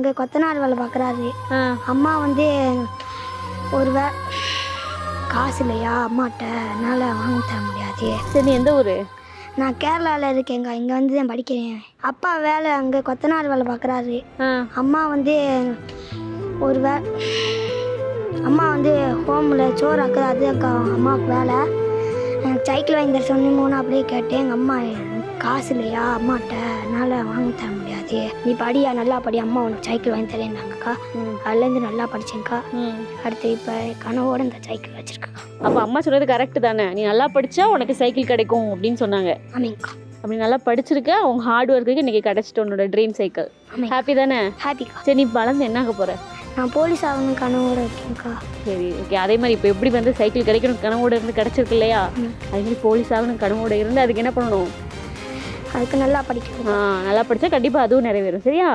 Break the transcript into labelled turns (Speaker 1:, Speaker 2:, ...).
Speaker 1: அங்கே கொத்தனார் வேலை பார்க்குறாரு.
Speaker 2: ஆ.
Speaker 1: அம்மா வந்து ஒரு காசு இல்லையா அம்மாட்ட, அதனால் வாங்கி தர முடியாது.
Speaker 2: சரி, நீ எந்த ஊர்?
Speaker 1: நான் கேரளாவில் இருக்கேங்க, இங்கே வந்து தான் படிக்கிறேன். அப்பா வேலை அங்கே கொத்தனார் வேலை பார்க்குறாரு.
Speaker 2: ஆ.
Speaker 1: அம்மா வந்து ஒரு அம்மா வந்து ஹோமில் சோறு ஆக்குது, அது அம்மாவுக்கு வேலை. எனக்கு சைக்கிள் வாங்கி தர சொன்னீங்கன்னு அப்படியே கேட்டேன். எங்கள் அம்மா காசு இல்லையா அம்மாட்ட, அதனால் வாங்கி தர முடியாது, நீ படியா நல்லா படி, அம்மா உனக்கு சைக்கிள் வாங்கி தரேன்னாங்கக்கா. அதுலேருந்து நல்லா படித்தேங்க்கா. அடுத்து இப்போ கனவோடு இந்த சைக்கிள் வச்சுருக்கேன்.
Speaker 2: அப்போ அம்மா சொன்னது கரெக்டு தானே? நீ நல்லா படித்தா உனக்கு சைக்கிள் கிடைக்கும் அப்படின்னு சொன்னாங்க.
Speaker 1: ஆமாங்கக்கா.
Speaker 2: அப்படி நல்லா படிச்சிருக்க, உங்க ஹார்ட் ஒர்க்குக்கு இன்றைக்கி கிடச்சிட்டு உன்னோட ட்ரீம் சைக்கிள். ஹாப்பி தானே?
Speaker 1: ஹாப்பிக்கா.
Speaker 2: சரி, நீ வளர்ந்து என்ன ஆக போகிற?
Speaker 1: நான் போலீஸ் ஆகணும் கனவோடு இருக்கேங்க்கா.
Speaker 2: சரி, ஓகே. அதே மாதிரி இப்போ எப்படி வந்து சைக்கிள் கிடைக்கணும் கனவோடு இருந்து கிடச்சிருக்கு இல்லையா, அதே மாதிரி போலீஸ் ஆகணும் கனவோடு இருந்து அதுக்கு என்ன பண்ணணும்?
Speaker 1: அதுக்கு நல்லா படிக்கணும்.
Speaker 2: நல்லா படித்தா கண்டிப்பாக அதுவும் நிறைவேறும். சரியா?